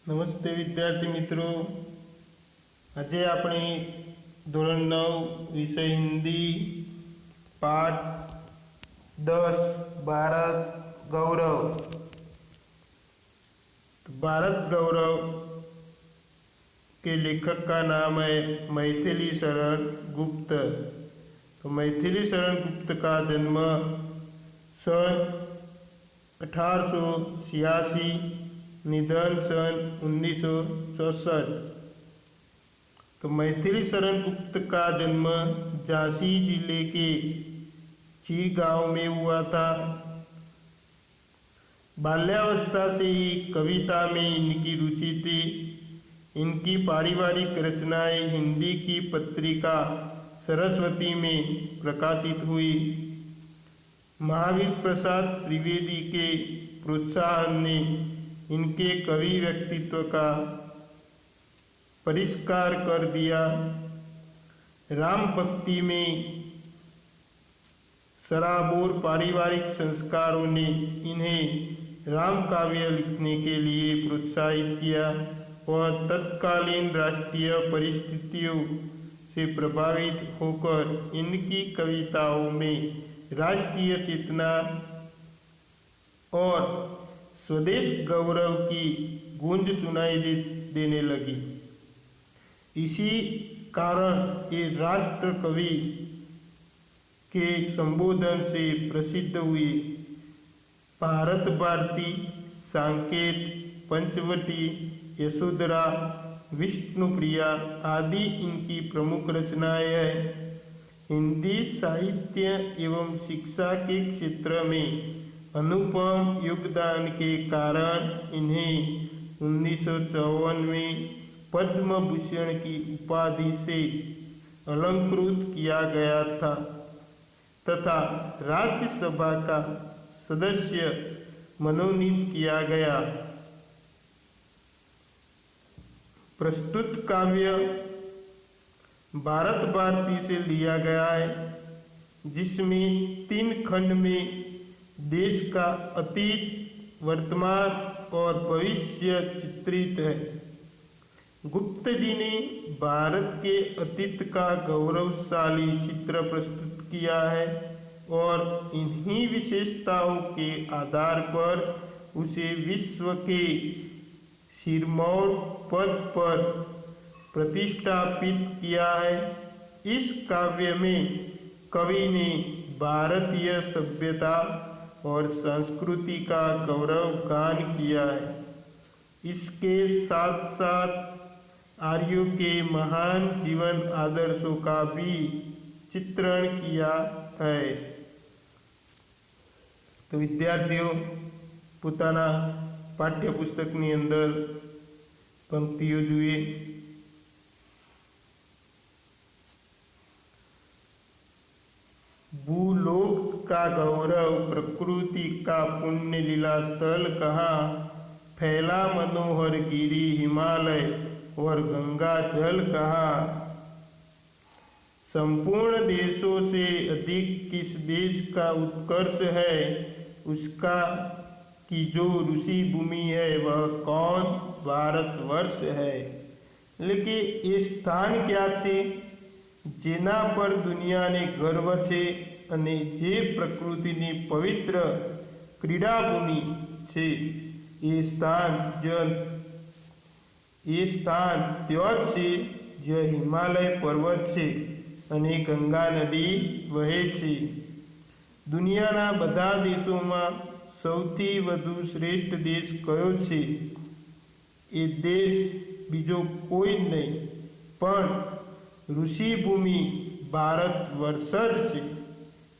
नमस्ते विद्यार्थी मित्रों, आज આપણે ધોરણ 9 વિષય હિન્દી पाठ 10 भारत गौरव। भारत गौरव के लेखक का नाम है मैथिली शरण गुप्त। तो मैथिली शरण गुप्त का जन्म सन 1886, निधन सन 1964। तो मैथिली शरण गुप्त का जन्म झांसी जिले के ची गांव में हुआ था। बाल्यावस्था से ही कविता में इनकी रुचि थी। इनकी पारिवारिक रचनाएं हिंदी की पत्रिका सरस्वती में प्रकाशित हुई। महावीर प्रसाद त्रिवेदी के प्रोत्साहन ने इनके कवि व्यक्तित्व का परिष्कार कर दिया। राम भक्ति में सराबोर पारिवारिक संस्कारों ने इन्हें राम काव्य लिखने के लिए प्रोत्साहित किया और तत्कालीन राष्ट्रीय परिस्थितियों से प्रभावित होकर इनकी कविताओं में राष्ट्रीय चेतना और स्वदेश गौरव की गूंज सुनाई देने लगी। इसी कारण ये राष्ट्र कवि के संबोधन से प्रसिद्ध हुए। भारत भारती, सांकेत, पंचवटी, यशोधरा, विष्णुप्रिया आदि इनकी प्रमुख रचनाएं हैं। हिंदी साहित्य एवं शिक्षा के क्षेत्र में अनुपम योगदान के कारण इन्हें 1954 में पद्म भूषण की उपाधि से अलंकृत किया गया था तथा राज्यसभा का सदस्य मनोनीत किया गया। प्रस्तुत काव्य भारत भारती से लिया गया है, जिसमें 3 खंड में देश का अतीत, वर्तमान और भविष्य चित्रित है। गुप्त जी ने भारत के अतीत का गौरवशाली चित्र प्रस्तुत किया है और इन्हीं विशेषताओं के आधार पर उसे विश्व के सिरमौर पद पर प्रतिष्ठापित किया है। इस काव्य में कवि ने भारतीय सभ्यता और संस्कृति का गौरव गान किया है। इसके साथ साथ आर्यों के महान जीवन आदर्शों का भी चित्रण किया है। तो विद्यार्थियों, પોતાના પાઠ્યપુસ્તકની અંદર પંક્તિઓ જોઈએ। भूलोक का गौरव, प्रकृति का पुण्य लीला स्थल कहाँ, फैला मनोहर गिरी हिमालय और गंगा जल कहाँ। संपूर्ण देशों से अधिक किस देश का उत्कर्ष है, उसका की जो ऋषि भूमि है वह कौन, भारतवर्ष है। लेकिन ये स्थान क्या છે જેના પર દુનિયાને ગર્વ છે અને જે પ્રકૃતિની પવિત્ર ક્રીડાભૂમિ છે એ સ્થાન ત્યો જ છે જે હિમાલય પર્વત છે અને ગંગા નદી વહે છે। દુનિયાના બધા દેશોમાં સૌથી વધુ શ્રેષ્ઠ દેશ કયો છે? એ દેશ બીજો કોઈ નહીં પણ ऋषिभूमि भारत वर्ष છે।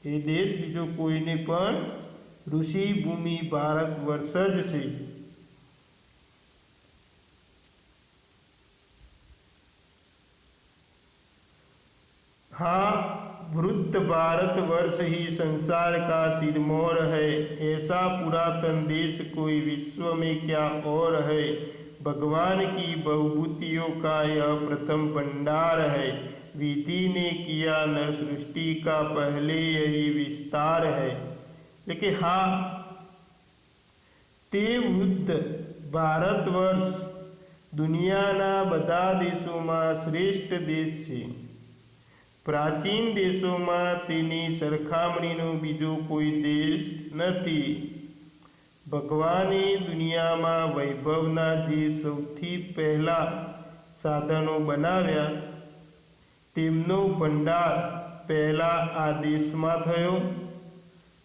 એ દેશ બીજો કોઈ નહીં પણ ऋषिभूमि भारत वर्ष છે। हाँ, वृद्ध भारतवर्ष ही संसार का सिरमौर है। ऐसा पुरातन देश कोई विश्व में क्या और है। भगवान की बहुभूतियों का यह प्रथम भंडार है। विधि ने किया नर सृष्टि का पहले यही विस्तार है। लेकिन हाँ, તે વૃદ્ધ ભારતવર્ષ દુનિયાના બધા દેશોમાં શ્રેષ્ઠ દેશ છે. પ્રાચીન દેશોમાં તેની સરખામણીનો બીજો કોઈ દેશ નથી. ભગવાને દુનિયામાં વૈભવના જે સૌથી પહેલા સાધનો બનાવ્યા તેમનો ભંડાર પહેલા આ દેશમાં થયો.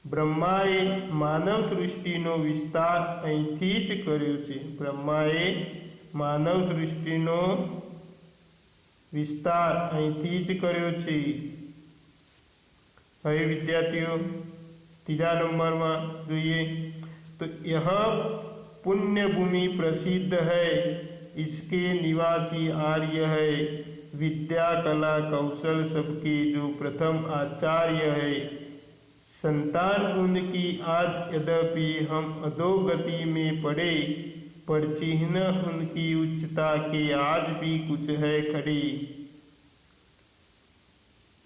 બ્રહ્માએ માનવ સૃષ્ટિનો વિસ્તાર અહીંથી જ કર્યો છે. બ્રહ્માએ માનવ સૃષ્ટિનો વિસ્તાર અહીંથી જ કર્યો છે. હવે વિદ્યાર્થીઓ ત્રીજા નંબરમાં જોઈએ तो यह पुण्य भूमि प्रसिद्ध है, इसके निवासी आर्य है, विद्या कला कौशल सबके जो प्रथम आचार्य है. संतान उनकी आज यद्यपि हम अधोगति में पड़े, पर चिन्ह उनकी उच्चता के आज भी कुछ है खड़ी.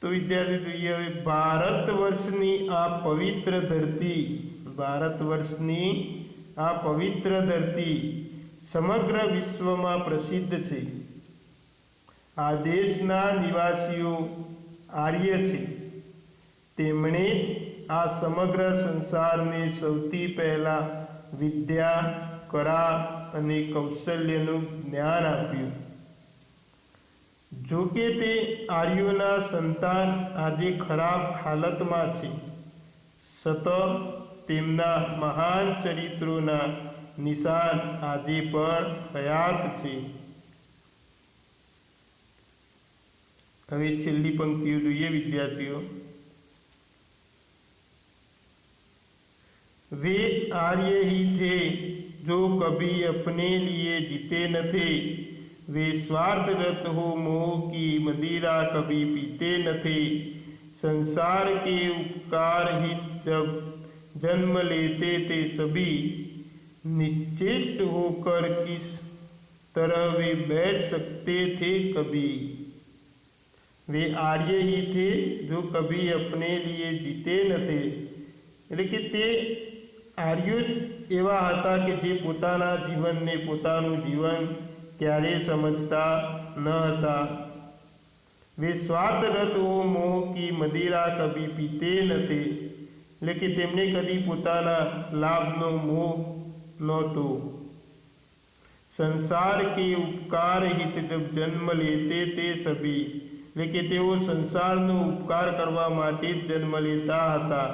तो विद्यार्थी જોઈએ હવે ભારત વર્ષની આ પવિત્ર ધરતી, ભારત વર્ષની આ પવિત્ર ધરતી સમગ્ર વિશ્વમાં પ્રસિદ્ધ છે. આ દેશના નિવાસીઓ આર્ય છે. તેમણે આ સમગ્ર સંસારને સૌથી પહેલા વિદ્યા, કળા અને કૌશલ્યનું જ્ઞાન આપ્યું. જો કે તે આર્યોના સંતાન આજે ખરાબ હાલતમાં છે, છતાં તેમના મહાન ચરિત્રોના નિશાન આજે પણ હયાત છે. હવે છેલ્લી પંક્તિઓ જોઈએ વિદ્યાર્થીઓ. वे आर्य ही थे जो कभी अपने लिए जीते न थे, वे स्वार्थरत हो मोह की मदिरा कभी पीते न थे. संसार के उपकार हित जब जन्म लेते थे सभी, निश्चेष्ट होकर किस तरह वे बैठ सकते थे कभी. वे आर्य ही थे जो कभी अपने लिए जीते न थे. એટલે કે તે આર્યો જ એવા હતા કે જે પોતાના જીવનને, પોતાનું જીવન ક્યારેય સમજતા ન હતા. वे स्वार्थरत हो मोह की मदिरा कभी पीते न थे. એટલે કે તેમને કદી પોતાના લાભનો મોહ નહોતો. સંસાર કે ઉપકાર હિત જબ જન્મ લેતે તે સભી, એટલે કે તેઓ સંસારનો ઉપકાર કરવા માટે જ જન્મ લેતા હતા.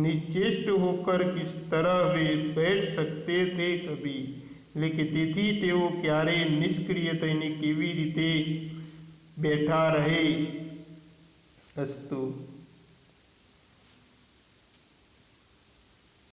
નિશ્ચેષ્ટ હોકર કિસ તરહ વે બેઠ સકતે થે કભી, એટલે કે તેથી તેઓ ક્યારેય નિષ્ક્રિય થઈને કેવી રીતે બેઠા રહે. અસ્તુ.